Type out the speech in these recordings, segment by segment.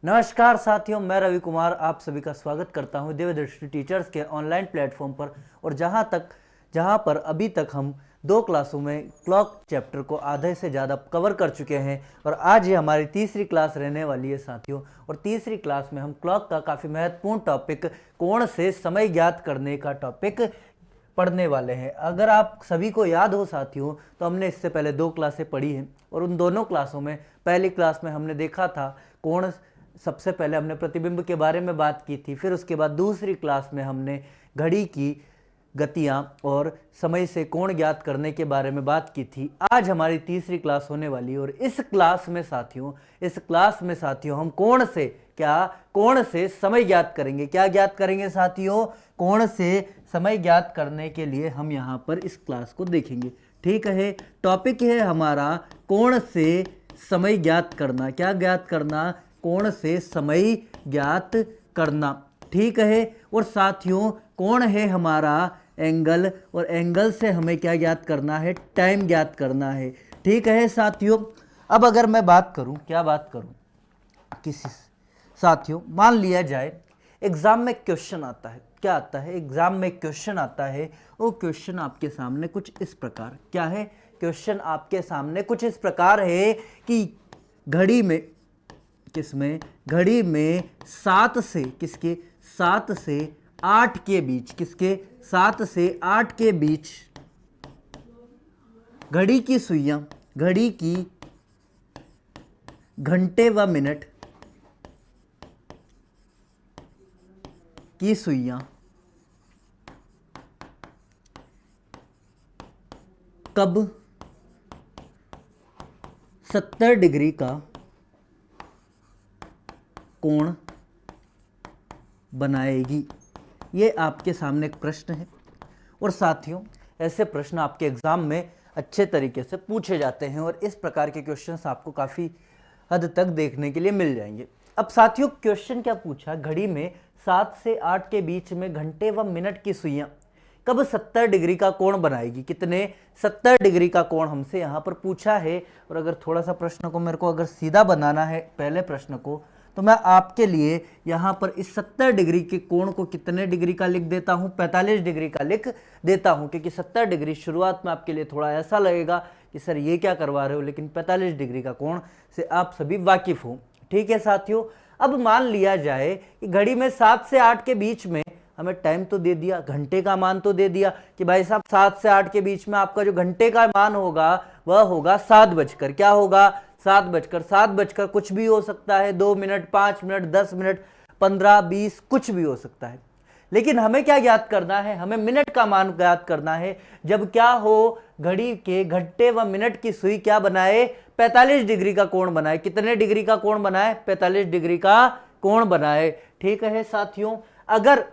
नमस्कार साथियों, मैं रवि कुमार आप सभी का स्वागत करता हूं दिव्यदृष्टि टीचर्स के ऑनलाइन प्लेटफॉर्म पर। और जहां पर अभी तक हम 2 क्लासों में क्लॉक चैप्टर को आधे से ज़्यादा कवर कर चुके हैं और आज ये हमारी तीसरी क्लास रहने वाली है साथियों। और तीसरी क्लास में हम क्लॉक का काफ़ी महत्वपूर्ण टॉपिक कोण से समय ज्ञात करने का टॉपिक पढ़ने वाले हैं। अगर आप सभी को याद हो साथियों, तो हमने इससे पहले 2 क्लासें पढ़ी हैं और उन दोनों क्लासों में पहली क्लास में हमने देखा था कोण, सबसे पहले हमने प्रतिबिंब के बारे में बात की थी। फिर उसके बाद दूसरी क्लास में हमने घड़ी की गतियां और समय से कोण ज्ञात करने के बारे में बात की थी। आज हमारी तीसरी क्लास होने वाली है और इस क्लास में साथियों हम कोण से समय ज्ञात करेंगे। क्या ज्ञात करेंगे साथियों? कोण से समय ज्ञात करने के लिए हम यहाँ पर इस क्लास को देखेंगे। ठीक है, टॉपिक है हमारा कोण से समय ज्ञात करना। क्या ज्ञात करना? कोण से समय ज्ञात करना। ठीक है, और साथियों कोण है हमारा एंगल और एंगल से हमें क्या ज्ञात करना है? टाइम ज्ञात करना है। ठीक है साथियों, अब अगर मैं बात करूं, क्या बात करूं किसी साथियों, मान लिया जाए एग्जाम में क्वेश्चन आता है। क्या आता है? एग्जाम में क्वेश्चन आता है। वो क्वेश्चन आपके सामने कुछ इस प्रकार, क्या है? क्वेश्चन आपके सामने कुछ इस प्रकार है कि घड़ी में, किसमें? घड़ी में 7 से किसके? 7 से 8 के बीच, किसके? 7 से 8 के बीच घड़ी की सुइयां, घड़ी की घंटे व मिनट की सुइयां कब 70 डिग्री का कोण बनाएगी? ये आपके सामने एक प्रश्न है। और साथियों ऐसे प्रश्न आपके एग्जाम में अच्छे तरीके से पूछे जाते हैं और इस प्रकार के क्वेश्चंस आपको काफ़ी हद तक देखने के लिए मिल जाएंगे। अब साथियों क्वेश्चन क्या पूछा? घड़ी में 7 से 8 के बीच में घंटे व मिनट की सुइयां कब 70 डिग्री का कोण बनाएगी? कितने? 70 डिग्री का कोण हमसे यहाँ पर पूछा है। और अगर थोड़ा सा प्रश्न को मेरे को अगर सीधा बनाना है, पहले प्रश्न को, तो मैं आपके लिए यहाँ पर इस 70 डिग्री के कोण को कितने डिग्री का लिख देता हूँ? 45 डिग्री का लिख देता हूँ, क्योंकि 70 डिग्री शुरुआत में आपके लिए थोड़ा ऐसा लगेगा कि सर ये क्या करवा रहे हो, लेकिन 45 डिग्री का कोण से आप सभी वाकिफ हो। ठीक है साथियों, अब मान लिया जाए कि घड़ी में 7 से 8 के बीच में हमें टाइम तो दे दिया, घंटे का मान तो दे दिया कि भाई साहब 7 से 8 के बीच में आपका जो घंटे का मान होगा वह होगा 7 बजकर, क्या होगा? 7 बजकर कुछ भी हो सकता है, 2 मिनट, 5 मिनट, 10 मिनट, 15, 20, कुछ भी हो सकता है। लेकिन हमें क्या ज्ञात करना है? हमें मिनट का मान ज्ञात करना है। जब क्या हो? घड़ी के घंटे व मिनट की सुई क्या बनाए? 45 डिग्री का कोण बनाए। कितने डिग्री का कोण बनाए? 45 डिग्री का कोण बनाए। ठीक है साथियों, अगर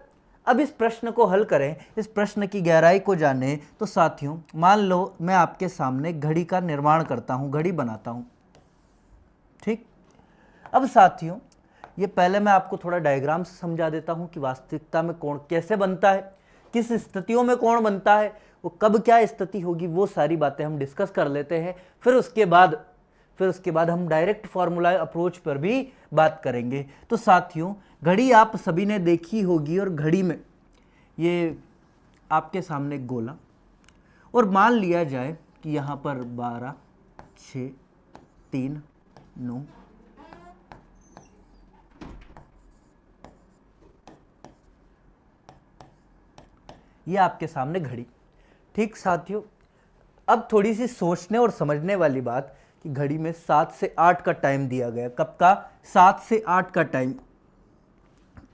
अब इस प्रश्न को हल करें, इस प्रश्न की गहराई को जानें, तो साथियों मान लो मैं आपके सामने घड़ी का निर्माण करता हूं, घड़ी बनाता हूं। ठीक, अब साथियों ये पहले मैं आपको थोड़ा डायग्राम से समझा देता हूं कि वास्तविकता में कोण कैसे बनता है, किस स्थितियों में कोण बनता है, वो कब क्या स्थिति होगी, वो सारी बातें हम डिस्कस कर लेते हैं। फिर उसके बाद हम डायरेक्ट फॉर्मूला अप्रोच पर भी बात करेंगे। तो साथियों घड़ी आप सभी ने देखी होगी और घड़ी में ये आपके सामने एक गोला, और मान लिया जाए कि यहाँ पर 12, 6, 3, 9, ये आपके सामने घड़ी। ठीक साथियों, अब थोड़ी सी सोचने और समझने वाली बात कि घड़ी में 7 से 8 का टाइम दिया गया। कब का? 7 से 8 का टाइम।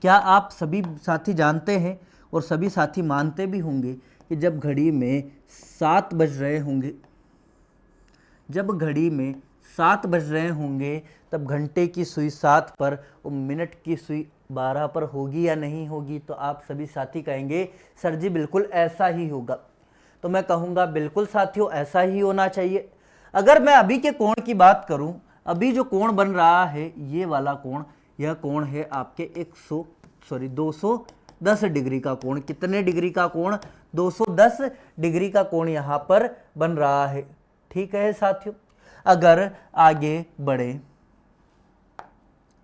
क्या आप सभी साथी जानते हैं और सभी साथी मानते भी होंगे कि जब घड़ी में 7 बज रहे होंगे, जब घड़ी में 7 बज रहे होंगे, तब घंटे की सुई 7 पर और मिनट की सुई 12 पर होगी या नहीं होगी? तो आप सभी साथी कहेंगे सर जी बिल्कुल ऐसा ही होगा। तो मैं कहूँगा बिल्कुल साथियों ऐसा ही होना चाहिए। अगर मैं अभी के कोण की बात करूं, अभी जो कोण बन रहा है ये वाला कोण, यह कोण है आपके 210 डिग्री का कोण। कितने डिग्री का कोण? 210 डिग्री का कोण यहाँ पर बन रहा है। ठीक है साथियों, अगर आगे बढ़े,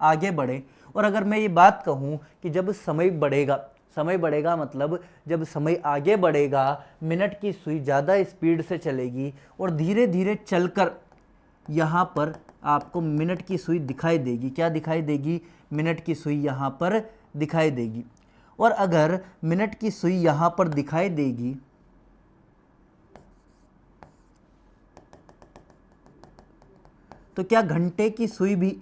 आगे बढ़े। और अगर मैं ये बात कहूँ कि जब समय बढ़ेगा मतलब जब समय आगे बढ़ेगा, मिनट की सुई ज़्यादा स्पीड से चलेगी और धीरे धीरे चलकर यहाँ पर आपको मिनट की सुई दिखाई देगी। क्या दिखाई देगी? मिनट की सुई यहाँ पर दिखाई देगी। और अगर मिनट की सुई यहाँ पर दिखाई देगी तो क्या घंटे की सुई भी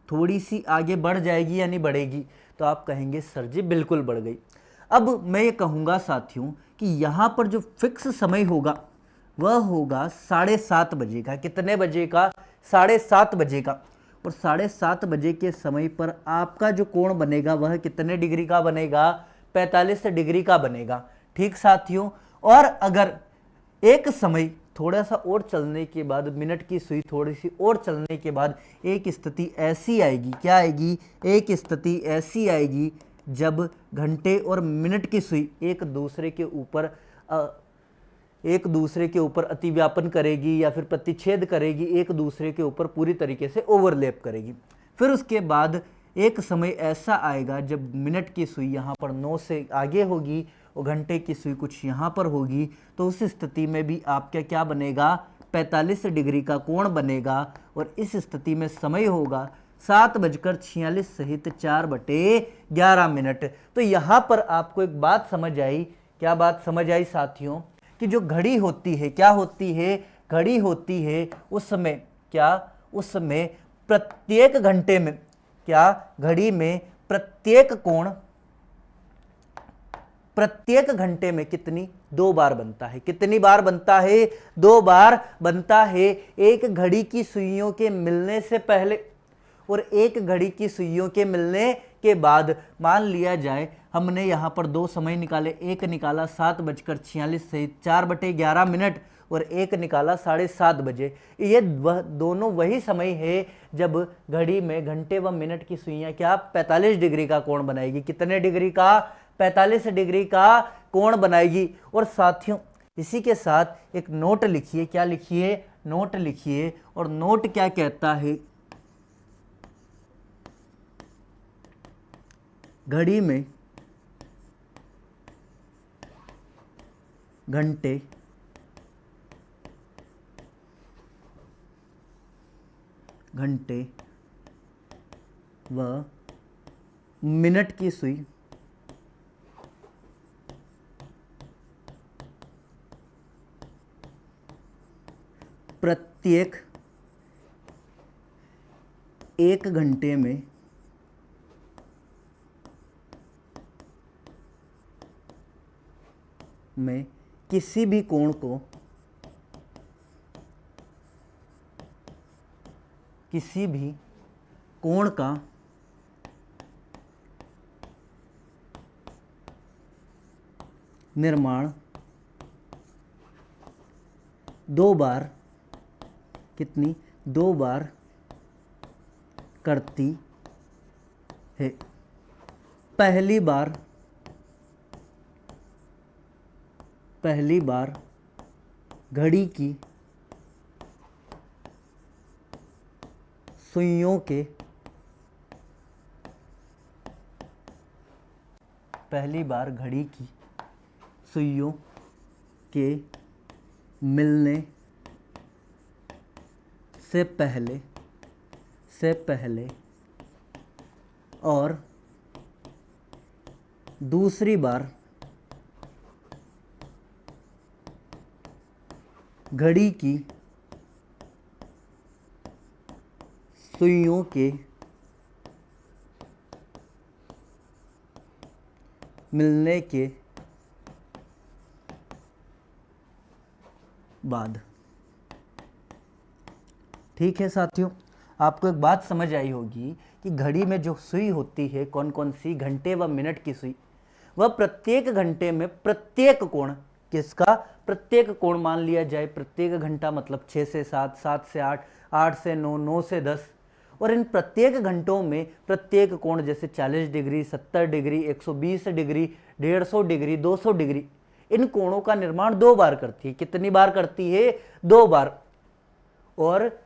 थोड़ी सी आगे बढ़ जाएगी या नहीं बढ़ेगी? तो आप कहेंगे सर जी बिल्कुल बढ़ गई। अब मैं ये कहूँगा साथियों कि यहाँ पर जो फिक्स समय होगा वह होगा 7:30 बजे का। कितने बजे का? 7:30 बजे का। और 7:30 बजे के समय पर आपका जो कोण बनेगा वह कितने डिग्री का बनेगा? 45 डिग्री का बनेगा। ठीक साथियों। और अगर एक समय थोड़ा सा और चलने के बाद, मिनट की सुई थोड़ी सी और चलने के बाद एक स्थिति ऐसी आएगी, क्या आएगी? एक स्थिति ऐसी आएगी जब घंटे और मिनट की सुई एक दूसरे के ऊपर अतिव्यापन करेगी या फिर प्रतिच्छेद करेगी, एक दूसरे के ऊपर पूरी तरीके से ओवरलैप करेगी। फिर उसके बाद एक समय ऐसा आएगा जब मिनट की सुई यहाँ पर 9 से आगे होगी और घंटे की सुई कुछ यहाँ पर होगी। तो उस स्थिति में भी आपका क्या बनेगा? 45 डिग्री का कोण बनेगा। और इस स्थिति में समय होगा 7:46 सहित 4/11 मिनट। तो यहाँ पर आपको एक बात समझ आई। क्या बात समझ आई साथियों? कि जो घड़ी होती है, क्या होती है? घड़ी होती है उस समय प्रत्येक घंटे में, क्या घड़ी में प्रत्येक घंटे में कितनी? 2 बार बनता है। कितनी बार बनता है? 2 बार बनता है। एक घड़ी की सुइयों के मिलने से पहले और एक घड़ी की सुइयों के मिलने के बाद। मान लिया जाए हमने यहाँ पर 2 समय निकाले, एक निकाला 7:46 से 4/11 मिनट और एक निकाला 7:30 बजे। ये दोनों वही समय है जब घड़ी में घंटे व मिनट की सुइयां क्या? 45 डिग्री का कोण बनाएगी। कितने डिग्री का? 45 डिग्री का कोण बनाएगी। और साथियों इसी के साथ एक नोट लिखिए। क्या लिखिए? नोट लिखिए। और नोट क्या कहता है? घड़ी में घंटे व मिनट की सुई प्रत्येक 1 घंटे में किसी भी कोण का निर्माण 2 बार, कितनी? 2 बार करती है। पहली बार घड़ी की सुइयों के मिलने से पहले और दूसरी बार घड़ी की सुइयों के मिलने के बाद। ठीक है साथियों, आपको एक बात समझ आई होगी कि घड़ी में जो सुई होती है, कौन कौन सी? घंटे व मिनट की सुई, वह प्रत्येक घंटे में प्रत्येक कोण, किसका? प्रत्येक कोण। मान लिया जाए प्रत्येक घंटा मतलब 6 से 7, 7 से 8, 8 से 9, 9 से 10। और इन प्रत्येक घंटों में प्रत्येक कोण जैसे 40 degree, 70 degree, 120 degree, 150 degree, 200 degree, इन कोणों का निर्माण 2 बार करती है। कितनी बार करती है? 2 बार। और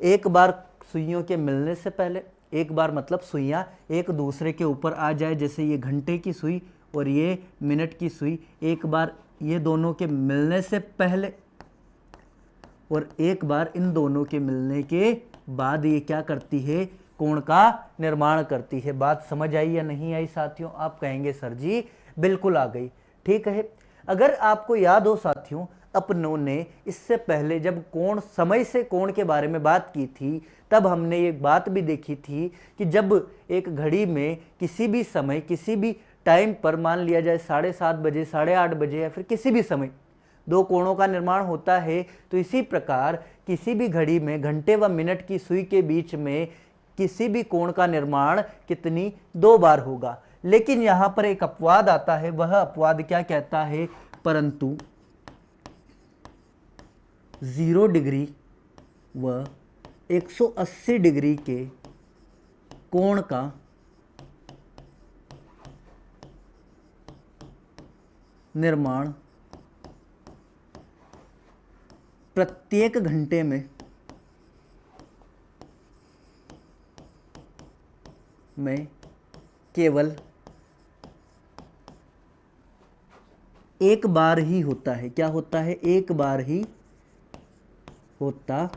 एक बार सुइयों के मिलने से पहले एक बार मतलब सुइयाँ एक दूसरे के ऊपर आ जाए, जैसे ये घंटे की सुई और ये मिनट की सुई, एक बार ये दोनों के मिलने से पहले और एक बार इन दोनों के मिलने के बाद ये क्या करती है, कोण का निर्माण करती है। बात समझ आई या नहीं आई साथियों? आप कहेंगे सर जी बिल्कुल आ गई। ठीक है, अगर आपको याद हो साथियों, अपनों ने इससे पहले जब कोण, समय से कोण के बारे में बात की थी, तब हमने एक बात भी देखी थी कि जब एक घड़ी में किसी भी समय, किसी भी टाइम पर, मान लिया जाए 7:30 बजे, 8:30 बजे या फिर किसी भी समय दो कोणों का निर्माण होता है, तो इसी प्रकार किसी भी घड़ी में घंटे व मिनट की सुई के बीच में किसी भी कोण का निर्माण कितनी, 2 बार होगा। लेकिन यहां पर एक अपवाद आता है, वह अपवाद क्या कहता है, परंतु 0 डिग्री व 180 डिग्री के कोण का निर्माण प्रत्येक घंटे में केवल एक बार ही होता है। क्या होता है? एक बार ही होता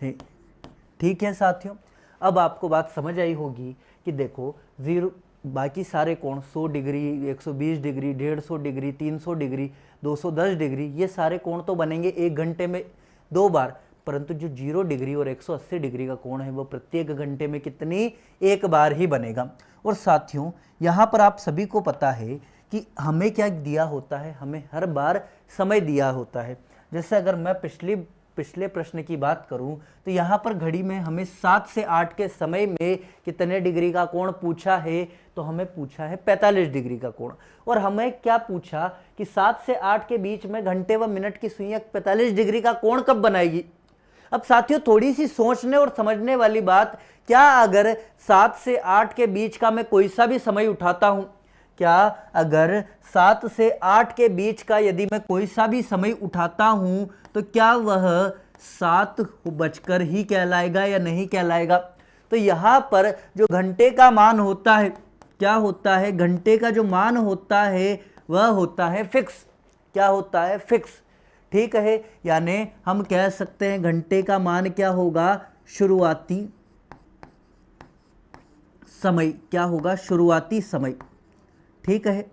है। ठीक है साथियों, अब आपको बात समझ आई होगी कि देखो बाकी सारे कोण 100 degree, 120 degree, 150 degree, 300 degree, 210 degree, ये सारे कोण तो बनेंगे एक घंटे में 2 बार, परंतु जो 0 डिग्री और 180 डिग्री का कोण है वो प्रत्येक घंटे में कितनी, एक बार ही बनेगा। और साथियों यहाँ पर आप सभी को पता है कि हमें क्या दिया होता है, हमें हर बार समय दिया होता है। जैसे अगर मैं पिछले प्रश्न की बात करूं तो यहाँ पर घड़ी में हमें 7 से 8 के समय में कितने डिग्री का कोण पूछा है, तो हमें पूछा है 45 डिग्री का कोण। और हमें क्या पूछा कि 7 से 8 के बीच में घंटे व मिनट की सुइयां 45 डिग्री का कोण कब बनाएगी। अब साथियों थोड़ी सी सोचने और समझने वाली बात, क्या अगर 7 से 8 के बीच का मैं कोई सा भी समय उठाता हूं, क्या अगर 7 से 8 के बीच का यदि मैं कोई सा भी समय उठाता हूं तो क्या वह 7 बजकर ही कहलाएगा या नहीं कहलाएगा? तो यहां पर जो घंटे का मान होता है, क्या होता है, घंटे का जो मान होता है वह होता है फिक्स। क्या होता है? फिक्स। ठीक है, यानी हम कह सकते हैं घंटे का मान क्या होगा, शुरुआती समय। क्या होगा? शुरुआती समय। ठीक है,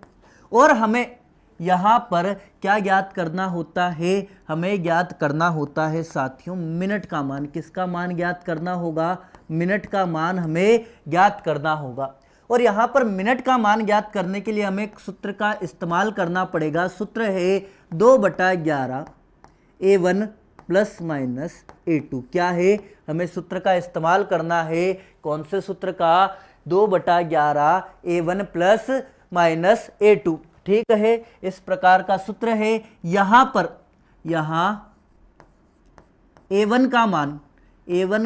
और हमें यहाँ पर क्या ज्ञात करना होता है, हमें ज्ञात करना होता है साथियों मिनट का मान। किसका मान ज्ञात करना होगा? मिनट का मान हमें ज्ञात करना होगा। और यहाँ पर मिनट का मान ज्ञात करने के लिए हमें एक सूत्र का इस्तेमाल करना पड़ेगा। सूत्र है 2/11 A1 प्लस माइनस A2। क्या है? हमें सूत्र का इस्तेमाल करना है। कौन से सूत्र का? 2/11 A1 प्लस माइनस A2। ठीक है, इस प्रकार का सूत्र है। यहां पर A1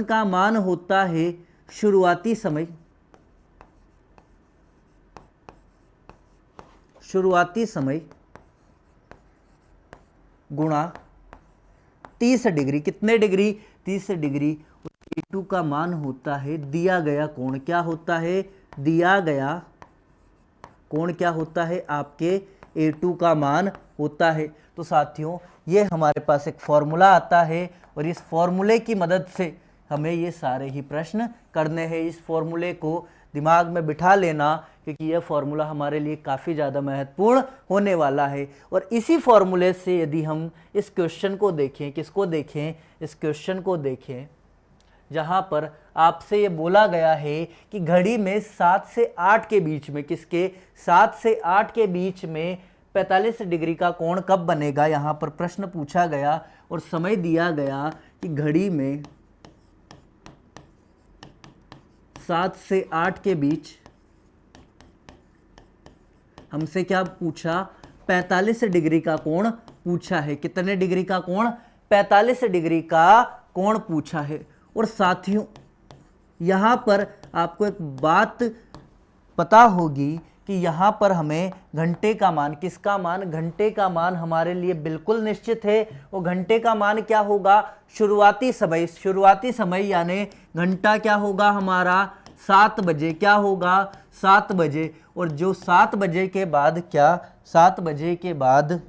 का मान होता है शुरुआती समय, गुणा 30 डिग्री। कितने डिग्री? 30 डिग्री। A2 का मान होता है दिया गया कोण। क्या होता है? दिया गया कोण क्या होता है? आपके A2 का मान होता है। तो साथियों ये हमारे पास एक फॉर्मूला आता है और इस फॉर्मूले की मदद से हमें ये सारे ही प्रश्न करने हैं। इस फॉर्मूले को दिमाग में बिठा लेना, क्योंकि यह फॉर्मूला हमारे लिए काफ़ी ज़्यादा महत्वपूर्ण होने वाला है। और इसी फॉर्मूले से यदि हम इस क्वेश्चन को देखें, किसको देखें? इस क्वेश्चन को देखें जहाँ पर आपसे ये बोला गया है कि घड़ी में 7 से 8 के बीच में, किसके? 7 से 8 के बीच में 45 डिग्री का कोण कब बनेगा। यहाँ पर प्रश्न पूछा गया और समय दिया गया कि घड़ी में 7 से 8 के बीच हमसे क्या पूछा? 45 डिग्री का कोण पूछा है। कितने डिग्री का कोण? 45 डिग्री का कोण पूछा है। और साथियों यहाँ पर आपको एक बात पता होगी कि यहाँ पर हमें घंटे का मान, किसका मान, घंटे का मान हमारे लिए बिल्कुल निश्चित है। और घंटे का मान क्या होगा, शुरुआती समय, शुरुआती समय यानी घंटा क्या होगा हमारा 7 बजे, क्या होगा 7 बजे। और जो 7 बजे के बाद क्या, 7 बजे के बाद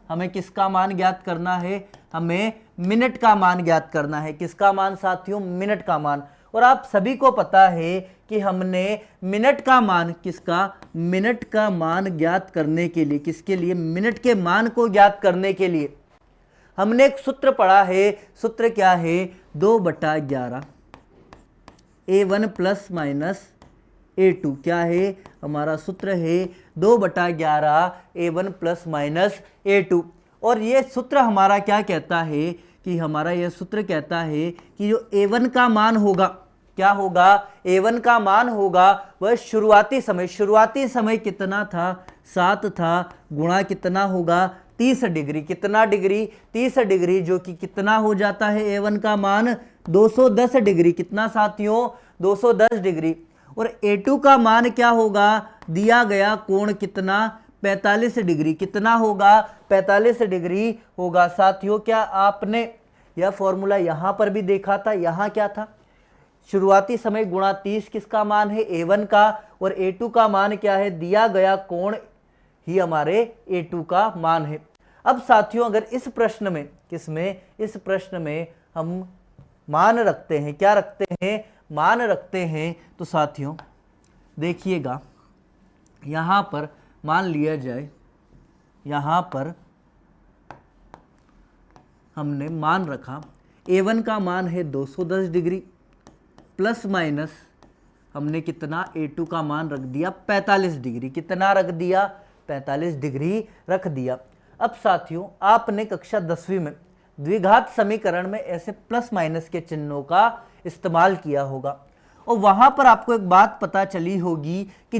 हमें किसका मान ज्ञात करना है, हमें मिनट का मान ज्ञात करना है। किसका मान साथियों, मिनट का मान। और आप सभी को पता है कि हमने मिनट का मान, किसका, मिनट का मान ज्ञात करने के लिए, किसके लिए, मिनट के मान को ज्ञात करने के लिए हमने एक सूत्र पढ़ा है। सूत्र क्या है, 2/11 A1 प्लस माइनस A2। क्या है हमारा सूत्र है, 2/11 A1 प्लस माइनस A2। और ये सूत्र हमारा क्या कहता है कि हमारा यह सूत्र कहता है कि जो A1 का मान होगा, क्या होगा, A1 का मान होगा वह शुरुआती समय, शुरुआती समय कितना था, 7 था, गुणा कितना होगा 30 डिग्री। कितना डिग्री, 30 डिग्री, जो कि कितना हो जाता है A1 का मान 210 डिग्री। कितना साथियों, 210 डिग्री। और A2 का मान क्या होगा, दिया गया कोण कितना, 45 डिग्री। कितना होगा, 45 डिग्री होगा। साथियों क्या आपने यह फॉर्मूला यहाँ पर भी देखा था, यहाँ क्या था, शुरुआती समय गुणा 30 किसका मान है, A1 का। और A2 का मान क्या है, दिया गया कोण ही हमारे A2 का मान है। अब साथियों अगर इस प्रश्न में, किसमें, इस प्रश्न में हम मान रखते हैं, क्या रखते हैं, मान रखते हैं, तो साथियों देखिएगा यहाँ पर मान लिया जाए, यहाँ पर हमने मान रखा A1 का मान है 210 डिग्री प्लस माइनस हमने कितना, A2 का मान रख दिया 45 डिग्री। कितना रख दिया, 45 डिग्री रख दिया। अब साथियों आपने कक्षा 10वीं में द्विघात समीकरण में ऐसे प्लस माइनस के चिन्हों का इस्तेमाल किया होगा। और वहां पर आपको एक बात पता चली होगी कि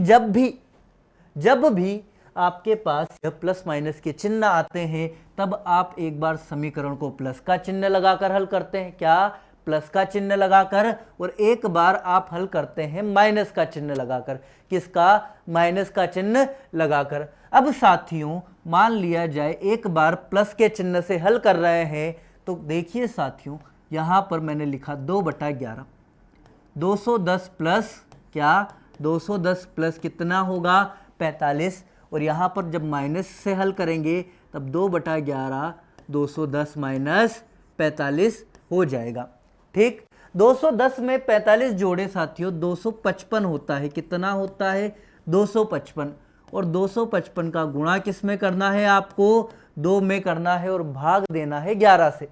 जब भी आपके पास यह प्लस माइनस के चिन्ह आते हैं तब आप एक बार समीकरण को प्लस का चिन्ह लगाकर हल करते हैं, क्या, प्लस का चिन्ह लगाकर। और एक बार आप हल करते हैं माइनस का चिन्ह लगाकर। किसका, माइनस का चिन्ह लगाकर। अब साथियों मान लिया जाए एक बार प्लस के चिन्ह से हल कर रहे हैं, तो देखिए साथियों यहाँ पर मैंने लिखा 2/11, 210 प्लस क्या, 210 प्लस कितना होगा 45। और यहाँ पर जब माइनस से हल करेंगे तब 2/11 210 माइनस 45 हो जाएगा। ठीक, 210 में 45 जोड़े साथियों 255 होता है। कितना होता है, 255। और 255 का गुणा किस में करना है, आपको 2 में करना है और भाग देना है 11 से।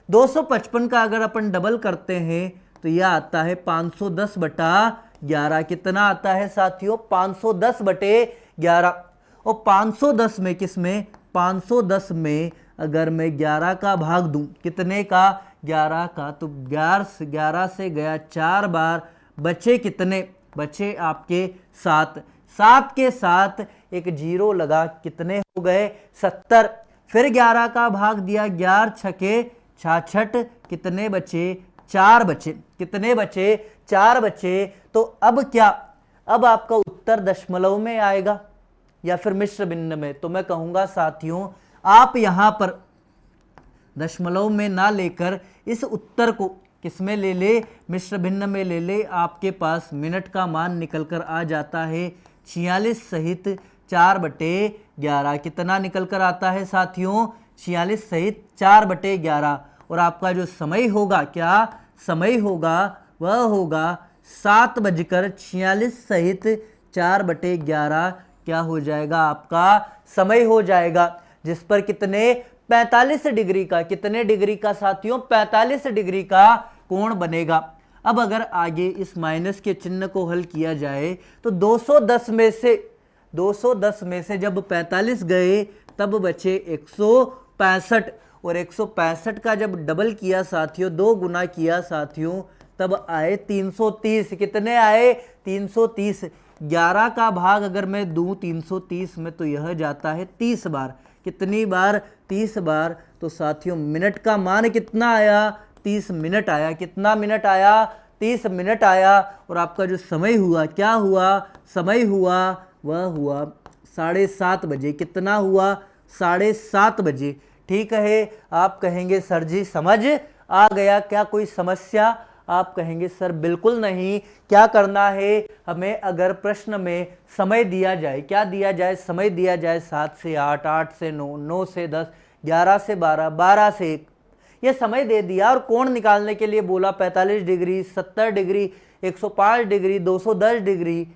255 का अगर अपन डबल करते हैं तो यह आता है 510/11। कितना आता है साथियों, 510/11। और 510 में किस में, 510 में अगर मैं 11 का भाग दूं, कितने का, 11 का, तो 11 से गया 4 बार, बचे कितने, बचे आपके 7। 7 के साथ एक जीरो लगा, कितने हो गए 70। फिर 11 का भाग दिया, 11 छके 66, कितने बचे, 4 बचे। कितने बचे, 4 बचे। तो अब क्या, अब आपका उत्तर दशमलव में आएगा या फिर मिश्र भिन्न में। तो मैं कहूंगा साथियों आप यहां पर दशमलव में ना लेकर इस उत्तर को किसमें ले ले, मिश्र भिन्न में ले ले। आपके पास मिनट का मान निकल कर आ जाता है 46 सहित 4/11। कितना निकल कर आता है साथियों, 46 सहित 4/11। और आपका जो समय होगा, क्या समय होगा, वह होगा 7:46 सहित 4/11। क्या हो जाएगा, आपका समय हो जाएगा, जिस पर कितने, 45 डिग्री का, कितने डिग्री का साथियों, 45 डिग्री का कोण बनेगा। अब अगर आगे इस माइनस के चिन्ह को हल किया जाए तो 210 में से जब 45 गए तब बचे 165। और 165 का जब डबल किया साथियों, 2 गुना किया साथियों, तब आए 330। कितने आए, 330। 11 का भाग अगर मैं दूं 330 में तो यह जाता है 30 बार। कितनी बार, 30 बार। तो साथियों मिनट का मान कितना आया, 30 मिनट आया। कितना मिनट आया, 30 मिनट आया। और आपका जो समय हुआ, क्या हुआ, समय हुआ वह हुआ 7:30 बजे। कितना हुआ? 7:30 बजे। ठीक है, आप कहेंगे सर जी समझ आ गया, क्या कोई समस्या? आप कहेंगे सर बिल्कुल नहीं। क्या करना है हमें? अगर प्रश्न में समय दिया जाए, क्या दिया जाए? समय दिया जाए 7 से 8, 8 से 9, 9 से 10, 11 से 12, 12 से 1, ये समय दे दिया और कोण निकालने के लिए बोला 45 डिग्री, 70 डिग्री, 105 डिग्री, 210 डिग्री,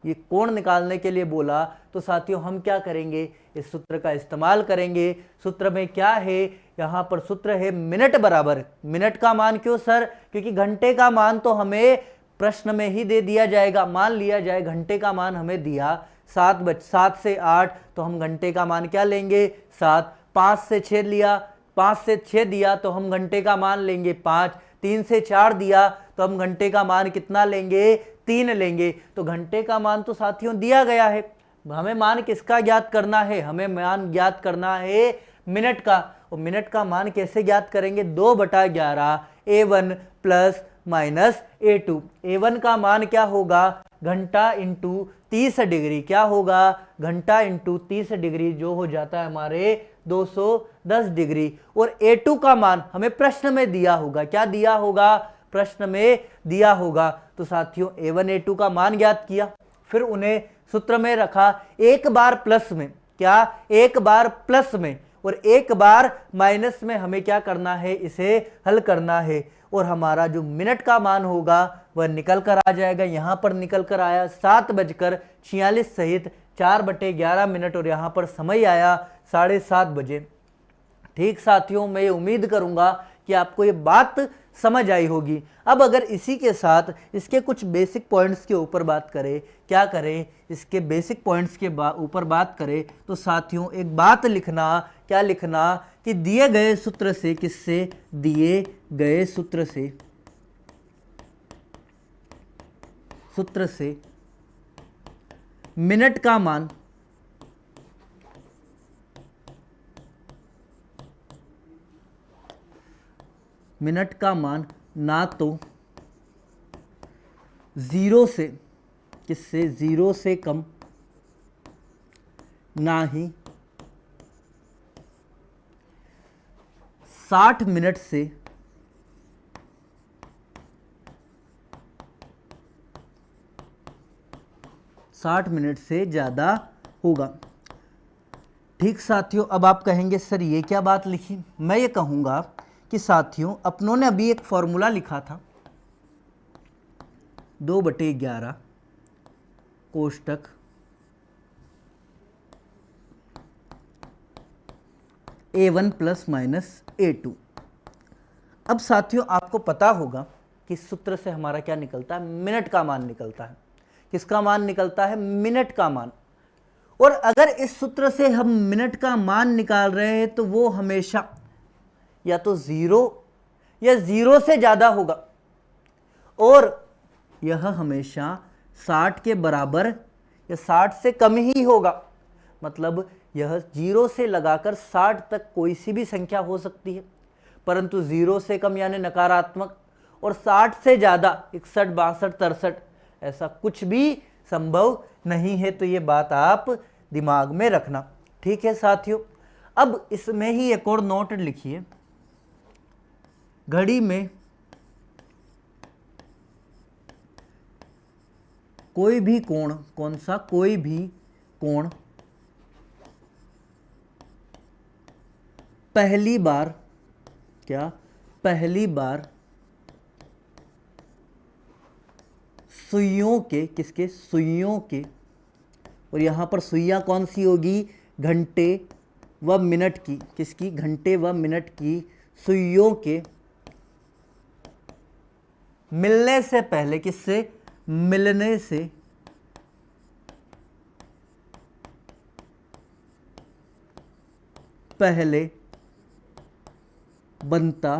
ये कोण निकालने के लिए बोला। तो साथियों हम क्या करेंगे? इस सूत्र का इस्तेमाल करेंगे। सूत्र में क्या है? यहाँ पर सूत्र है मिनट बराबर, मिनट का मान क्यों सर? क्योंकि घंटे का मान तो हमें प्रश्न में ही दे दिया जाएगा। मान लिया जाए घंटे का मान हमें दिया 7 से 8, तो हम घंटे का मान क्या लेंगे? 7। 5 से 6 लिया, 5 से 6 दिया तो हम घंटे का मान लेंगे 5। 3 से 4 दिया तो हम घंटे का मान कितना लेंगे? 3 लेंगे। तो घंटे का मान तो साथियों दिया गया है, हमें मान किसका ज्ञात करना है? हमें मान ज्ञात करना है मिनट का। और मिनट का मान कैसे ज्ञात करेंगे? 2/11 A1 plus minus A2। A1 का मान क्या होगा? घंटा इंटू 30 डिग्री। क्या होगा? घंटा इंटू 30 डिग्री, जो हो जाता है हमारे 210 डिग्री। और A2 का मान हमें प्रश्न में दिया होगा। क्या दिया होगा? प्रश्न में दिया होगा। तो साथियों A1 A2 का मान ज्ञात किया, फिर उन्हें सूत्र में रखा, एक बार प्लस में, क्या? एक बार प्लस में और एक बार माइनस में हमें क्या करना है? इसे हल करना है। और हमारा जो मिनट का मान होगा वह निकल कर आ जाएगा। यहाँ पर निकल कर आया 7:46 सहित 4/11 मिनट, और यहाँ पर समय आया 7:30 बजे। ठीक साथियों, मैं ये उम्मीद करूंगा कि आपको ये बात समझ आई होगी। अब अगर इसी के साथ इसके कुछ बेसिक पॉइंट्स के ऊपर बात करें, क्या करें? इसके बेसिक पॉइंट्स के ऊपर बात करें तो साथियों एक बात लिखना, क्या लिखना? कि दिए गए सूत्र से, किससे? दिए गए सूत्र से मिनट का मान ना तो 0 से, किससे? 0 से कम, ना ही 60 मिनट से 60 मिनट से ज़्यादा होगा। ठीक साथियों, अब आप कहेंगे सर ये क्या बात लिखी? मैं ये कहूँगा कि साथियों अपनों ने अभी एक फॉर्मूला लिखा था, 2/11 कोष्टक A1 प्लस माइनस A2। अब साथियों आपको पता होगा कि इस सूत्र से हमारा क्या निकलता है? मिनट का मान निकलता है। किसका मान निकलता है? मिनट का मान। और अगर इस सूत्र से हम मिनट का मान निकाल रहे हैं तो वो हमेशा या तो 0 या 0 से ज़्यादा होगा, और यह हमेशा 60 के बराबर या 60 से कम ही होगा। मतलब यह 0 से लगाकर 60 तक कोई सी भी संख्या हो सकती है, परंतु 0 से कम यानी नकारात्मक, और 60 से ज़्यादा 61, 62, 63 ऐसा कुछ भी संभव नहीं है। तो ये बात आप दिमाग में रखना। ठीक है साथियों, अब इसमें ही एक और नोट लिखिए, घड़ी में कोई भी कोण, कौन सा? कोई भी कोण पहली बार, क्या? पहली बार सुइयों के, किसके? सुइयों के, और यहाँ पर सुइयाँ कौन सी होगी? घंटे व मिनट की। किसकी? घंटे व मिनट की सुइयों के मिलने से पहले, किससे? मिलने से पहले बनता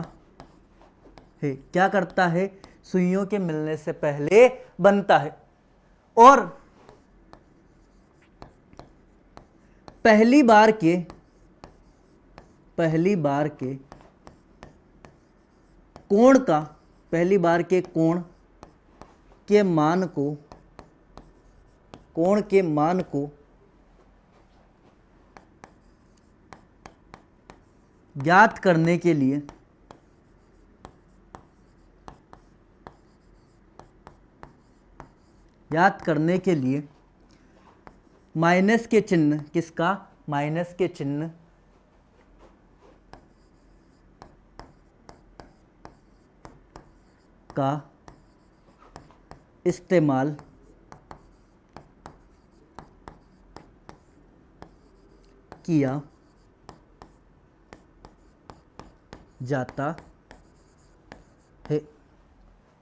है। क्या करता है? सुइयों के मिलने से पहले बनता है। और पहली बार के कोण का, पहली बार के कोण के मान को कोण के मान को ज्ञात करने के लिए माइनस के चिन्ह, किसका, माइनस के चिन्ह का इस्तेमाल किया जाता है।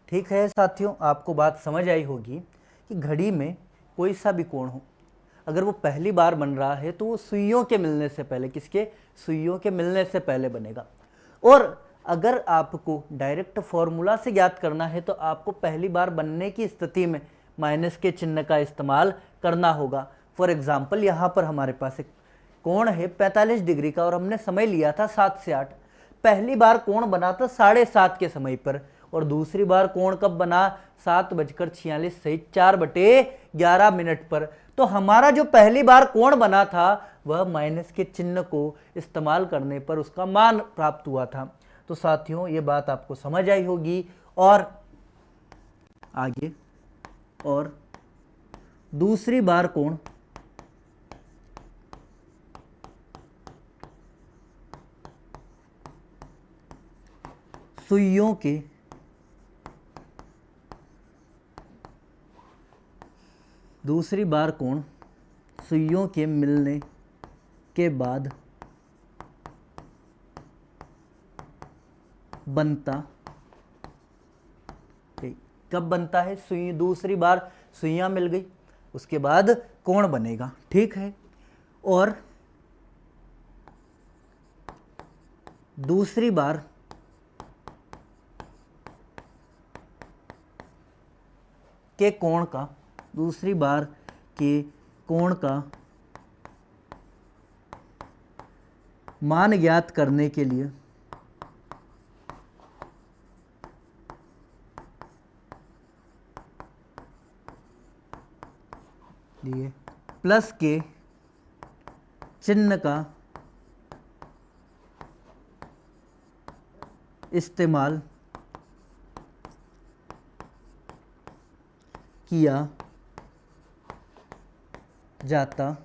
ठीक है साथियों, आपको बात समझ आई होगी कि घड़ी में कोई सा भी कोण हो, अगर वो पहली बार बन रहा है तो वो सुइयों के मिलने से पहले, किसके, सुइयों के मिलने से पहले बनेगा। और अगर आपको डायरेक्ट फॉर्मूला से ज्ञात करना है तो आपको पहली बार बनने की स्थिति में माइनस के चिन्ह का इस्तेमाल करना होगा। फॉर एग्जाम्पल यहाँ पर हमारे पास एक कोण है 45 डिग्री का और हमने समय लिया था 7 से 8। पहली बार कोण बना था 7:30 के समय पर और दूसरी बार कोण कब बना, 7:46 सही 4/11 पर। तो हमारा जो पहली बार कोण बना था वह माइनस के चिन्ह को इस्तेमाल करने पर उसका मान प्राप्त हुआ था। तो साथियों ये बात आपको समझ आई होगी। और आगे, और दूसरी बार कोण सुइयों के मिलने के बाद बनता है। कब बनता है, सुई, दूसरी बार सुइयां मिल गई उसके बाद कोण बनेगा। ठीक है, और दूसरी बार के कोण का मान ज्ञात करने के लिए प्लस के चिन्ह का इस्तेमाल किया जाता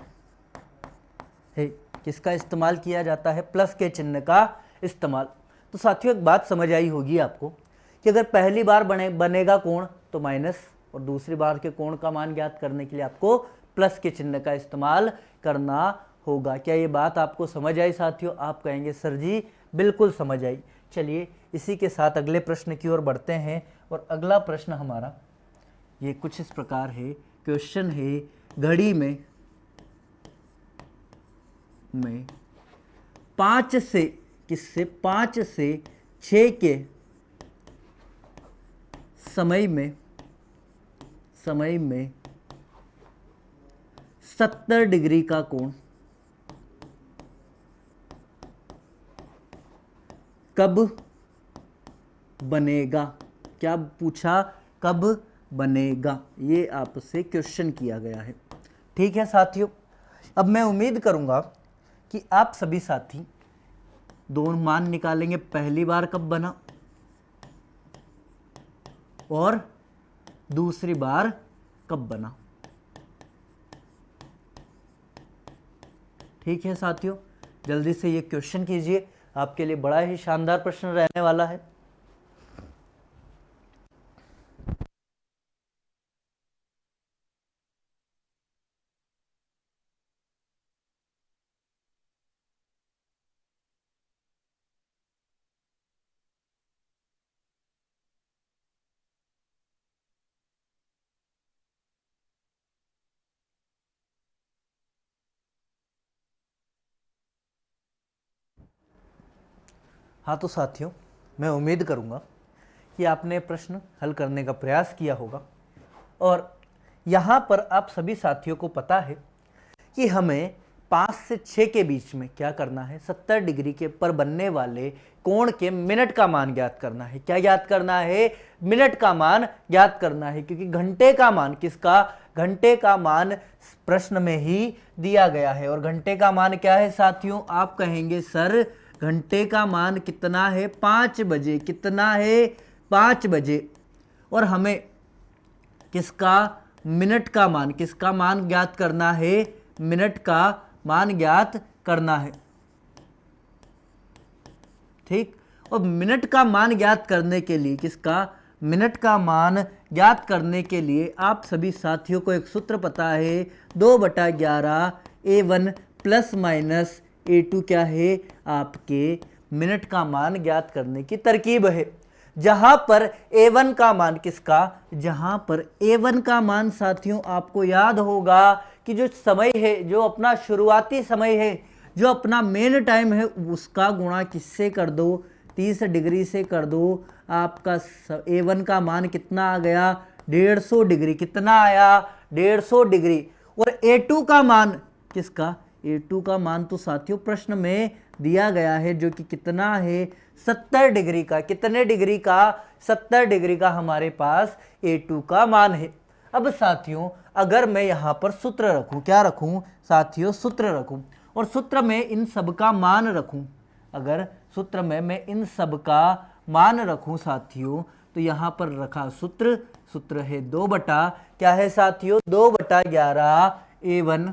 है। किसका इस्तेमाल किया जाता है, प्लस के चिन्ह का इस्तेमाल। तो साथियों एक बात समझ आई होगी आपको कि अगर पहली बार बनेगा कोण तो माइनस, और दूसरी बार के कोण का मान ज्ञात करने के लिए आपको प्लस के चिन्ह का इस्तेमाल करना होगा। क्या ये बात आपको समझ आई साथियों? आप कहेंगे सर जी बिल्कुल समझ आई। चलिए इसी के साथ अगले प्रश्न की ओर बढ़ते हैं। और अगला प्रश्न हमारा ये कुछ इस प्रकार है। क्वेश्चन है, घड़ी में 5 से 6 के समय में 70 डिग्री का कोण कब बनेगा? क्या पूछा? कब बनेगा, ये आपसे क्वेश्चन किया गया है। ठीक है साथियों, अब मैं उम्मीद करूंगा कि आप सभी साथी दोनों मान निकालेंगे, पहली बार कब बना और दूसरी बार कब बना। ठीक है साथियों, जल्दी से ये क्वेश्चन कीजिए, आपके लिए बड़ा ही शानदार प्रश्न रहने वाला है। हाँ तो साथियों, मैं उम्मीद करूँगा कि आपने प्रश्न हल करने का प्रयास किया होगा। और यहाँ पर आप सभी साथियों को पता है कि हमें 5 से 6 के बीच में क्या करना है, 70 डिग्री के पर बनने वाले कोण के मिनट का मान ज्ञात करना है। क्या ज्ञात करना है, मिनट का मान ज्ञात करना है, क्योंकि घंटे का मान किसका, घंटे का मान प्रश्न में ही दिया गया है। और घंटे का मान क्या है साथियों, आप कहेंगे सर घंटे का मान कितना है, 5 बजे, कितना है 5 बजे। और हमें किसका, मिनट का मान, किसका मान ज्ञात करना है, मिनट का मान ज्ञात करना है। ठीक, और मिनट का मान ज्ञात करने के लिए, किसका, मिनट का मान ज्ञात करने के लिए आप सभी साथियों को एक सूत्र पता है, 2/11 A1 प्लस माइनस A2 क्या है, आपके मिनट का मान ज्ञात करने की तरकीब है। जहां पर A1 का मान किसका, जहां पर A1 का मान साथियों आपको याद होगा कि जो समय है, जो अपना शुरुआती समय है, जो अपना मेन टाइम है, उसका गुणा किससे कर दो, 30 डिग्री से कर दो। आपका A1 का मान कितना आ गया, 150 डिग्री, कितना आया, 150 डिग्री। और A2 का मान किसका, A2 का मान तो साथियों प्रश्न में दिया गया है, जो कि कितना है, 70 डिग्री का। कितने डिग्री का, 70 डिग्री का हमारे पास A2 का मान है। अब साथियों अगर मैं यहाँ पर सूत्र रखूँ, क्या रखूँ साथियों, सूत्र रखूँ, और सूत्र में इन सब का मान रखूँ, अगर सूत्र में मैं इन सब का मान रखूँ साथियों, तो यहाँ पर रखा सूत्र, सूत्र है 2 बटा क्या है साथियों, 2/11 A1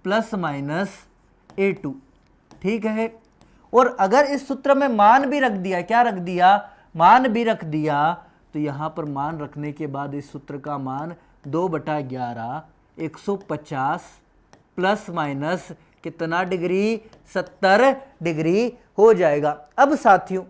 प्लस माइनस A2। ठीक है, और अगर इस सूत्र में मान भी रख दिया, क्या रख दिया, मान भी रख दिया, तो यहाँ पर मान रखने के बाद इस सूत्र का मान 2/11 150 प्लस माइनस कितना डिग्री, 70 डिग्री हो जाएगा। अब साथियों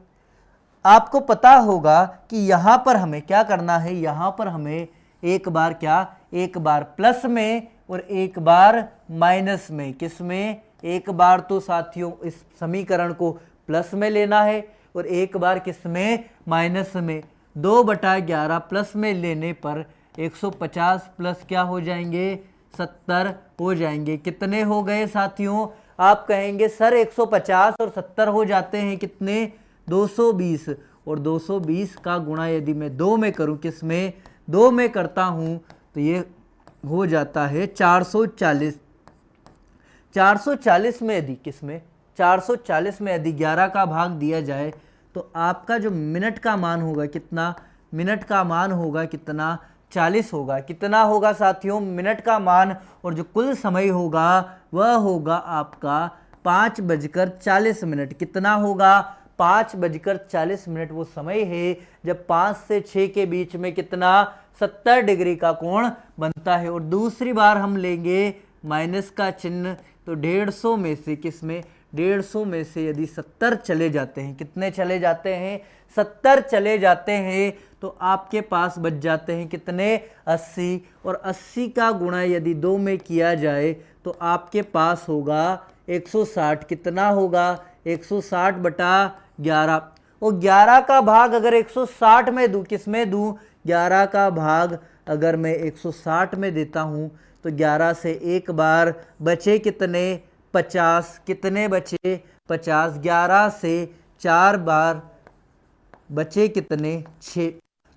आपको पता होगा कि यहाँ पर हमें क्या करना है, यहाँ पर हमें एक बार क्या, एक बार प्लस में और एक बार माइनस में, किस में, एक बार तो साथियों इस समीकरण को प्लस में लेना है और एक बार किस में, माइनस में। 2/11 प्लस में लेने पर 150 प्लस क्या हो जाएंगे, 70 हो जाएंगे। कितने हो गए साथियों, आप कहेंगे सर 150 और 70 हो जाते हैं कितने, 220। और 220 का गुणा यदि मैं 2 में करूं, किस में, 2 में करता हूं, तो ये हो जाता है 440। 440 में यदि किस में, 440 में यदि 11 का भाग दिया जाए तो आपका जो मिनट का मान होगा कितना, मिनट का मान होगा कितना, 40 होगा। कितना होगा साथियों, मिनट का मान, और जो कुल समय होगा वह होगा आपका 5:40। कितना होगा, 5:40 वो समय है जब 5 से 6 के बीच में कितना, 70 डिग्री का कोण बनता है। और दूसरी बार हम लेंगे माइनस का चिन्ह, तो 150 में से किस में, 150 में से यदि 70 चले जाते हैं, कितने चले जाते हैं, 70 चले जाते हैं, तो आपके पास बच जाते हैं कितने, 80। और 80 का गुणा यदि 2 में किया जाए तो आपके पास होगा 160। कितना होगा, 160/11। और 11 का भाग अगर 160 में दूं, किस में दूं, 11 का भाग अगर मैं 160 में देता हूं, तो 11 से एक बार बचे कितने, 50। कितने बचे, 50। 11 से 4 बार बचे कितने, 6।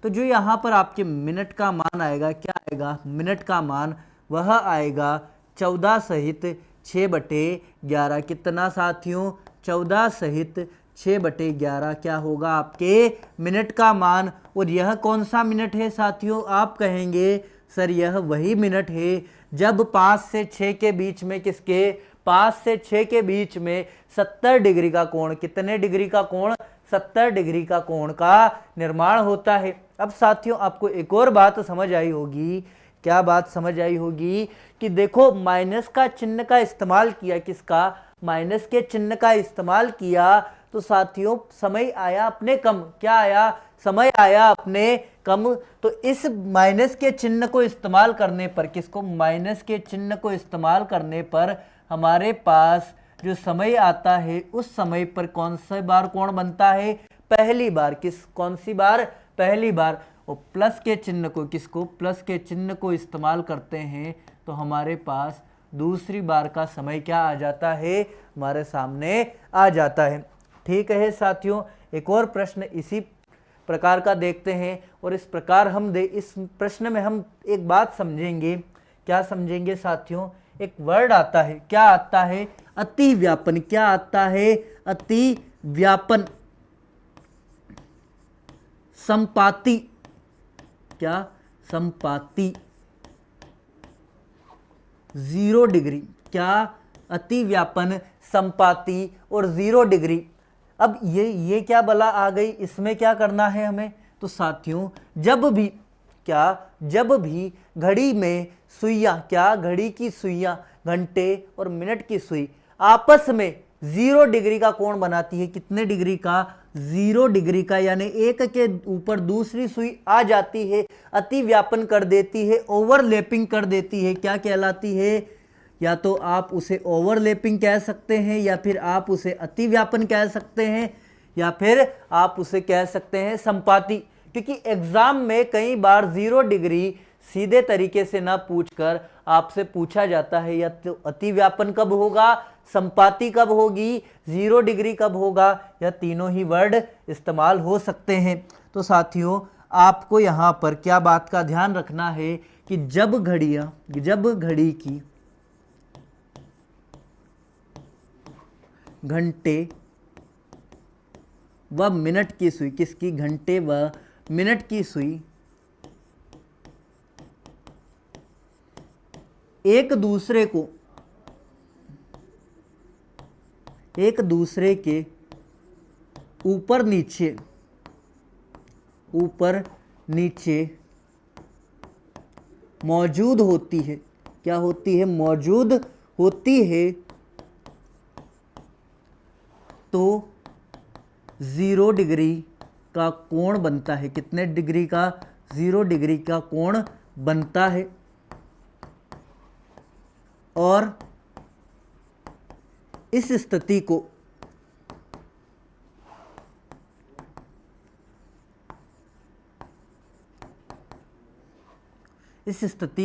तो जो यहाँ पर आपके मिनट का मान आएगा, क्या आएगा, मिनट का मान वह आएगा 14 सहित 6/11। कितना साथियों, 14 सहित 6/11 क्या होगा आपके मिनट का मान। और यह कौन सा मिनट है साथियों, आप कहेंगे सर यह वही मिनट है जब 5 से 6 के बीच में, किसके, 5 से 6 के बीच में 70 डिग्री का कोण, कितने डिग्री का कोण, 70 डिग्री का कोण का निर्माण होता है। अब साथियों आपको एक और बात समझ आई होगी, क्या बात समझ आई होगी, कि देखो माइनस का चिन्ह का इस्तेमाल किया, किसका, माइनस के चिन्ह का इस्तेमाल किया, तो साथियों समय आया अपने कम। क्या आया, समय आया अपने कम। तो इस माइनस के चिन्ह को इस्तेमाल करने पर, किसको, माइनस के चिन्ह को इस्तेमाल करने पर हमारे पास जो समय आता है उस समय पर कौन सा बार कोण बनता है, पहली बार। किस, कौन सी बार, पहली बार। और प्लस के चिन्ह को, किसको, प्लस के चिन्ह को इस्तेमाल करते हैं तो हमारे पास दूसरी बार का समय क्या आ जाता है, हमारे सामने आ जाता है। ठीक है साथियों, एक और प्रश्न इसी प्रकार का देखते हैं और इस प्रश्न में हम एक बात समझेंगे। क्या समझेंगे साथियों? एक वर्ड आता है, क्या आता है? अति व्यापन। क्या आता है? अति व्यापन। संपाती। क्या? संपाती। 0 डिग्री। क्या? अति व्यापन, संपाती और 0 डिग्री। अब ये क्या बला आ गई, इसमें क्या करना है हमें? तो साथियों जब भी घड़ी में सुइयां, क्या? घड़ी की सुइयां, घंटे और मिनट की सुई आपस में 0 डिग्री का कोण बनाती है। कितने डिग्री का? 0 डिग्री का, यानी एक के ऊपर दूसरी सुई आ जाती है, अति व्यापन कर देती है, ओवरलैपिंग कर देती है। क्या कहलाती है? या तो आप उसे ओवरलैपिंग कह सकते हैं, या फिर आप उसे अति व्यापन कह सकते हैं, या फिर आप उसे कह सकते हैं संपाती। क्योंकि एग्जाम में कई बार 0 डिग्री सीधे तरीके से ना पूछकर आपसे पूछा जाता है या तो अति व्यापन कब होगा, संपाती कब होगी, 0 डिग्री कब होगा, या तीनों ही वर्ड इस्तेमाल हो सकते हैं। तो साथियों आपको यहाँ पर क्या बात का ध्यान रखना है कि जब घड़ी की घंटे व मिनट की सुई, किसकी? घंटे व मिनट की सुई एक दूसरे के ऊपर नीचे मौजूद होती है। क्या होती है? मौजूद होती है, तो 0 डिग्री का कोण बनता है। कितने डिग्री का? 0 डिग्री का कोण बनता है। और इस स्थिति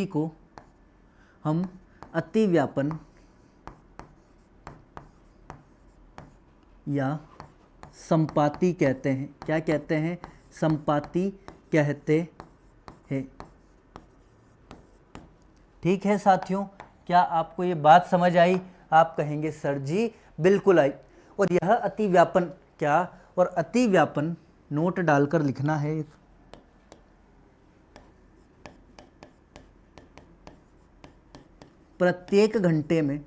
को हम अति व्यापन या संपाती कहते हैं। क्या कहते हैं? संपाती कहते हैं। ठीक है साथियों, क्या आपको ये बात समझ आई? आप कहेंगे सर जी बिल्कुल आई। और यह अति व्यापन, क्या? और अति व्यापन नोट डालकर लिखना है। प्रत्येक घंटे में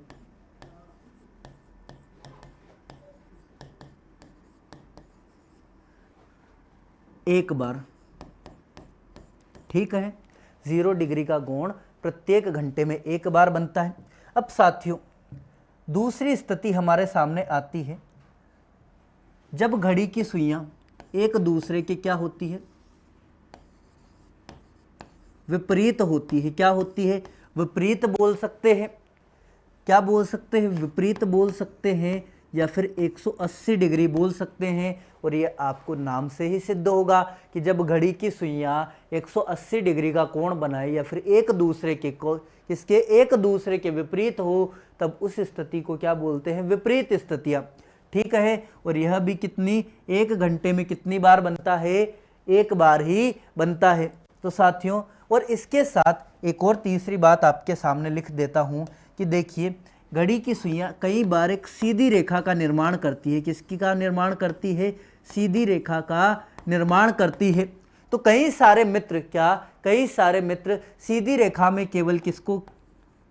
एक बार। ठीक है, 0 डिग्री का कोण प्रत्येक घंटे में एक बार बनता है। अब साथियों दूसरी स्थिति हमारे सामने आती है, जब घड़ी की सुइयां एक दूसरे के क्या होती है? विपरीत होती है। क्या होती है? विपरीत बोल सकते हैं। क्या बोल सकते हैं? विपरीत बोल सकते हैं, या फिर 180 डिग्री बोल सकते हैं। और ये आपको नाम से ही सिद्ध होगा कि जब घड़ी की सुइयां 180 डिग्री का कोण बनाए या फिर एक दूसरे के विपरीत हो, तब उस स्थिति को क्या बोलते हैं? विपरीत स्थितियां। ठीक है, और यह भी कितनी? एक घंटे में कितनी बार बनता है? एक बार ही बनता है। तो साथियों, और इसके साथ एक और तीसरी बात आपके सामने लिख देता हूं कि देखिए, घड़ी की सुइयां कई बार एक सीधी रेखा का निर्माण करती है। किसकी का निर्माण करती है? सीधी रेखा का निर्माण करती है। तो कई सारे मित्र सीधी रेखा में केवल किसको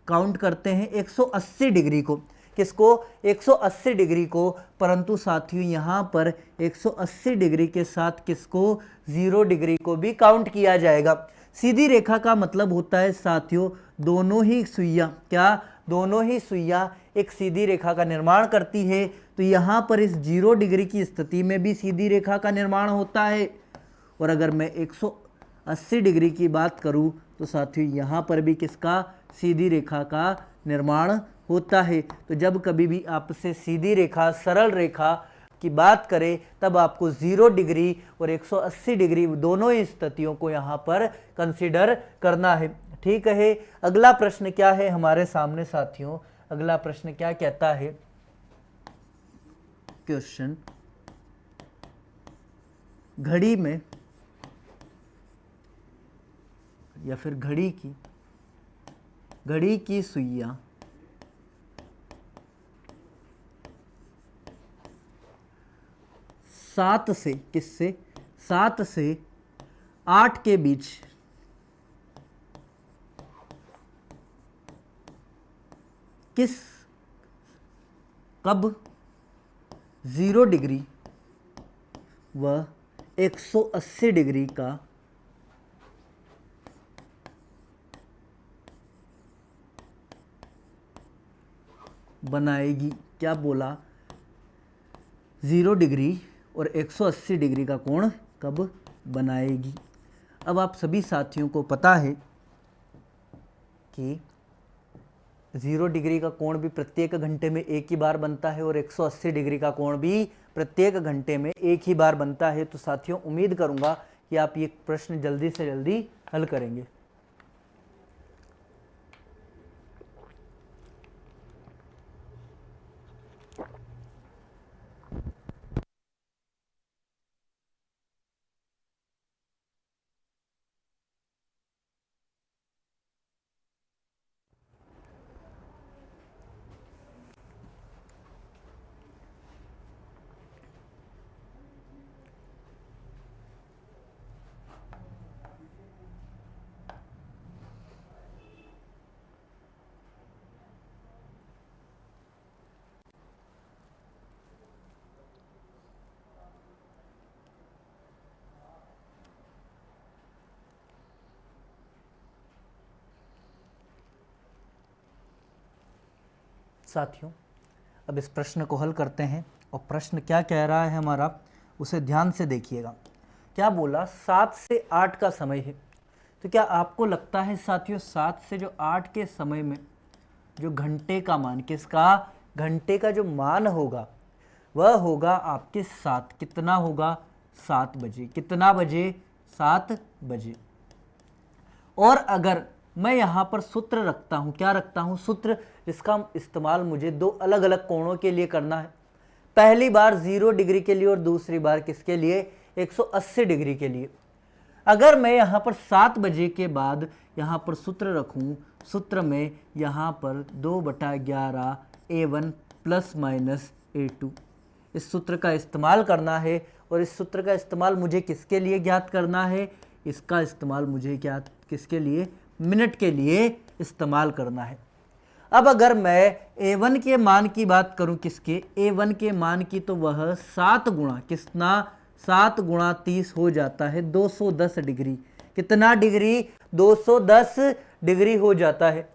काउंट करते हैं? 180 डिग्री को। किसको? 180 डिग्री को। परंतु साथियों यहाँ पर 180 डिग्री के साथ किसको? 0 डिग्री को भी काउंट किया जाएगा। सीधी रेखा का मतलब होता है साथियों दोनों ही सुइयां, क्या? दोनों ही सुइयां एक सीधी रेखा का निर्माण करती है। तो यहाँ पर इस 0 डिग्री की स्थिति में भी सीधी रेखा का निर्माण होता है। और अगर मैं 180 डिग्री की बात करूँ तो साथियों यहाँ पर भी किसका? सीधी रेखा का निर्माण होता है। तो जब कभी भी आपसे सीधी रेखा, सरल रेखा की बात करें, तब आपको 0 डिग्री और 180 डिग्री दोनों ही स्थितियों को यहाँ पर कंसीडर करना है। ठीक है। अगला प्रश्न क्या है हमारे सामने साथियों, अगला प्रश्न क्या कहता है, क्वेश्चन, घड़ी में या फिर घड़ी की सुइयां 7 से किससे 7 से 8 के बीच कब 0 डिग्री व 180 डिग्री का बनाएगी। क्या बोला, 0 डिग्री और 180 डिग्री का कोण कब बनाएगी। अब आप सभी साथियों को पता है कि 0 डिग्री का कोण भी प्रत्येक घंटे में एक ही बार बनता है और 180 डिग्री का कोण भी प्रत्येक घंटे में एक ही बार बनता है। तो साथियों उम्मीद करूंगा कि आप ये प्रश्न जल्दी से जल्दी हल करेंगे। साथियों अब इस प्रश्न को हल करते हैं और प्रश्न क्या कह रहा है हमारा उसे ध्यान से देखिएगा। क्या बोला, 7 से 8 का समय है। तो क्या आपको लगता है साथियों 7 से जो 8 के समय में जो घंटे का मान, किसका, घंटे का जो मान होगा वह होगा आपके 7, कितना होगा, 7 बजे। कितना बजे, 7 बजे। और अगर मैं यहाँ पर सूत्र रखता हूँ, क्या रखता हूँ, सूत्र जिसका इस्तेमाल मुझे 2 अलग अलग कोणों के लिए करना है। पहली बार 0 डिग्री के लिए और दूसरी बार किसके लिए, 180 डिग्री के लिए। अगर मैं यहाँ पर 7 बजे के बाद यहाँ पर सूत्र रखूँ, सूत्र में यहाँ पर 2/11 A1 प्लस माइनस A2, इस सूत्र का इस्तेमाल करना है। और इस सूत्र का इस्तेमाल मुझे किसके लिए ज्ञात करना है, इसका इस्तेमाल मुझे ज्ञात किसके लिए, मिनट के लिए इस्तेमाल करना है। अब अगर मैं A1 के मान की बात करूं, किसके, A1 के मान की, तो वह 7 गुणा कितना, 7 गुणा 30 हो जाता है 210 डिग्री। कितना डिग्री, 210 डिग्री हो जाता है।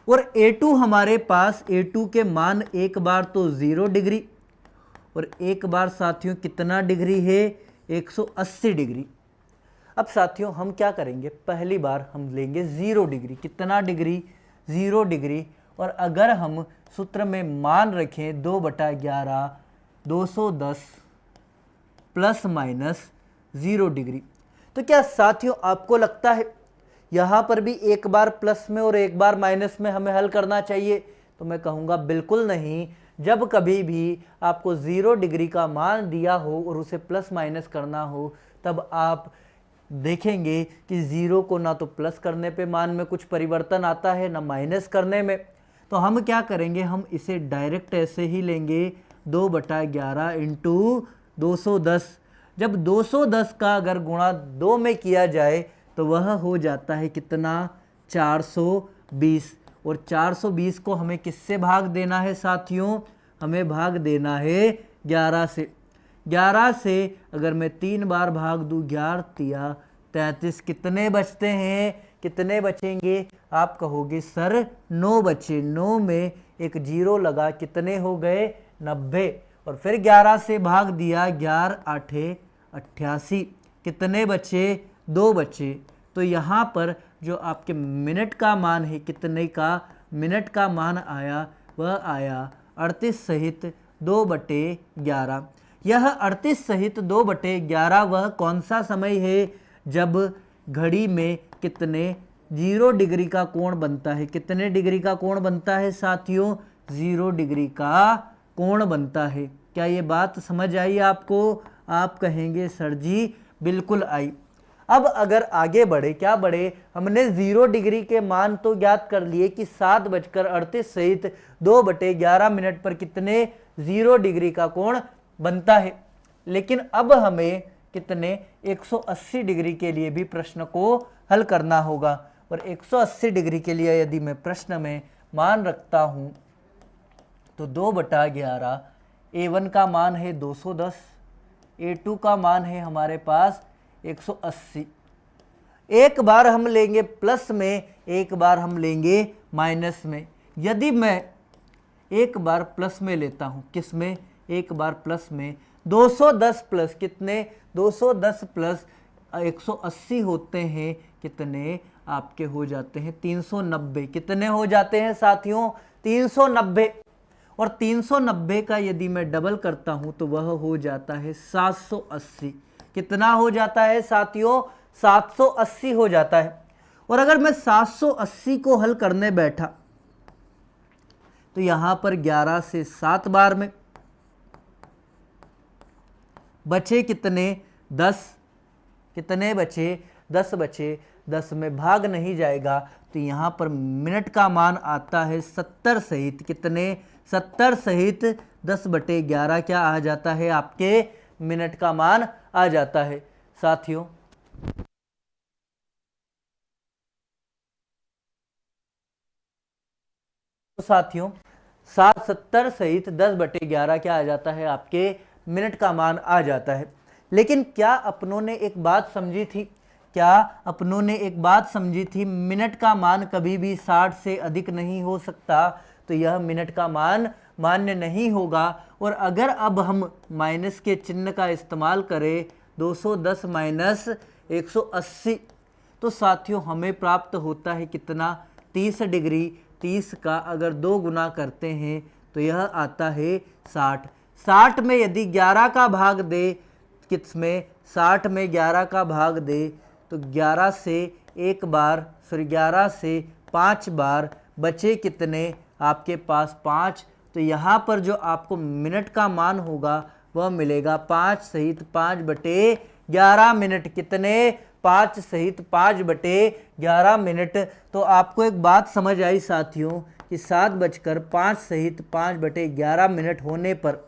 और A2 हमारे पास, A2 के मान एक बार तो 0 डिग्री और एक बार साथियों कितना डिग्री है, 180 डिग्री। अब साथियों हम क्या करेंगे, पहली बार हम लेंगे 0 डिग्री। कितना डिग्री, 0 डिग्री। और अगर हम सूत्र में मान रखें 2/11 210 प्लस माइनस 0 डिग्री, तो क्या साथियों आपको लगता है यहाँ पर भी एक बार प्लस में और एक बार माइनस में हमें हल करना चाहिए? तो मैं कहूँगा बिल्कुल नहीं। जब कभी भी आपको 0 डिग्री का मान दिया हो और उसे प्लस माइनस करना हो, तब आप देखेंगे कि 0 को ना तो प्लस करने पे मान में कुछ परिवर्तन आता है, ना माइनस करने में। तो हम क्या करेंगे, हम इसे डायरेक्ट ऐसे ही लेंगे, 2/11 इंटू 210। जब 210 का अगर गुणा 2 में किया जाए तो वह हो जाता है कितना, 420। और 420 को हमें किससे भाग देना है साथियों, हमें भाग देना है 11 से। 11 से अगर मैं 3 बार भाग दूँ, 11 तिया 33, कितने बचते हैं, कितने बचेंगे? आप कहोगे सर 9 बचे, 9 में एक 0 लगा, कितने हो गए, 90। और फिर 11 से भाग दिया, 11 8 88, कितने बचे, 2 बचे। तो यहाँ पर जो आपके मिनट का मान है, कितने का, मिनट का मान आया, वह आया 38 सहित 2/11। यह 38 सहित 2/11 वह कौन सा समय है, जब घड़ी में कितने 0 डिग्री का कोण बनता है। कितने डिग्री का कोण बनता है साथियों? 0 डिग्री का कोण बनता है। क्या ये बात समझ आई आपको? आप कहेंगे सर जी बिल्कुल आई। अब अगर आगे बढ़े, क्या बढ़े, हमने 0 डिग्री के मान तो ज्ञात कर लिए कि 7:38 सहित 2/11 मिनट पर कितने 0 डिग्री का कोण बनता है। लेकिन अब हमें कितने 180 डिग्री के लिए भी प्रश्न को हल करना होगा। और 180 डिग्री के लिए यदि मैं प्रश्न में मान रखता हूं तो 2/11, A1 का मान है 210, A2 का मान है हमारे पास 180। एक बार हम लेंगे प्लस में, एक बार हम लेंगे माइनस में। यदि मैं एक बार प्लस में लेता हूं, किस में? एक बार प्लस में 210 प्लस कितने? 210 प्लस 180 होते हैं कितने? आपके हो जाते हैं 390। कितने हो जाते हैं साथियों? 390। और 390 का यदि मैं डबल करता हूं तो वह हो जाता है 780। कितना हो जाता है साथियों? 780 हो जाता है। और अगर मैं 780 को हल करने बैठा तो यहां पर 11 से 7 बार में बचे कितने? 10। कितने बचे? 10 बचे। 10 में भाग नहीं जाएगा तो यहां पर मिनट का मान आता है 70 सहित कितने? 70 सहित 10/11 क्या आ जाता है? आपके मिनट का मान आ जाता है। साथियों साथियों 70 सहित 10/11 क्या आ जाता है? आपके मिनट का मान आ जाता है। लेकिन क्या अपनों ने एक बात समझी थी? क्या अपनों ने एक बात समझी थी? मिनट का मान कभी भी 60 से अधिक नहीं हो सकता, तो यह मिनट का मान मान्य नहीं होगा। और अगर अब हम माइनस के चिन्ह का इस्तेमाल करें, 210 माइनस 180, तो साथियों हमें प्राप्त होता है कितना? 30 डिग्री। 30 का अगर 2 गुना करते हैं तो यह आता है 60। 60 में यदि 11 का भाग दे, किस में? 60 में 11 का भाग दे तो 11 से एक बार, सॉरी 11 से 5 बार बचे कितने? आपके पास 5। तो यहाँ पर जो आपको मिनट का मान होगा वह मिलेगा 5 सहित 5/11 मिनट। कितने? 5 सहित 5/11 मिनट। तो आपको एक बात समझ आई साथियों कि 7:05 सहित 5/11 मिनट होने पर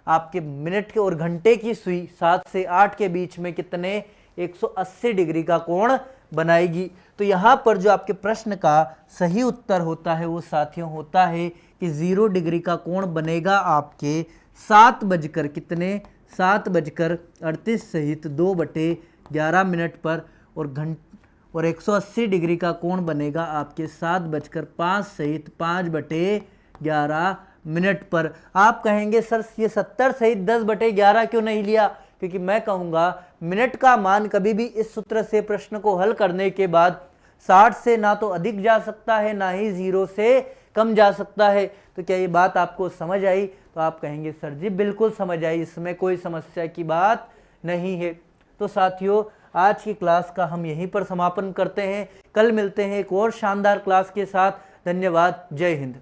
आपके मिनट के और घंटे की सुई 7 से 8 के बीच में कितने? 180 डिग्री का कोण बनाएगी। तो यहाँ पर जो आपके प्रश्न का सही उत्तर होता है वो साथियों होता है कि 0 डिग्री का कोण बनेगा आपके 7 बजकर कितने? 7:38 सहित 2/11 मिनट पर। और 180 डिग्री का कोण बनेगा आपके 7:05 सहित 5/11 मिनट पर। आप कहेंगे सर ये 70 सहित 10/11 क्यों नहीं लिया? क्योंकि मैं कहूँगा मिनट का मान कभी भी इस सूत्र से प्रश्न को हल करने के बाद 60 से ना तो अधिक जा सकता है, ना ही 0 से कम जा सकता है। तो क्या ये बात आपको समझ आई? तो आप कहेंगे सर जी बिल्कुल समझ आई, इसमें कोई समस्या की बात नहीं है। तो साथियों आज की क्लास का हम यहीं पर समापन करते हैं। कल मिलते हैं एक और शानदार क्लास के साथ। धन्यवाद। जय हिंद।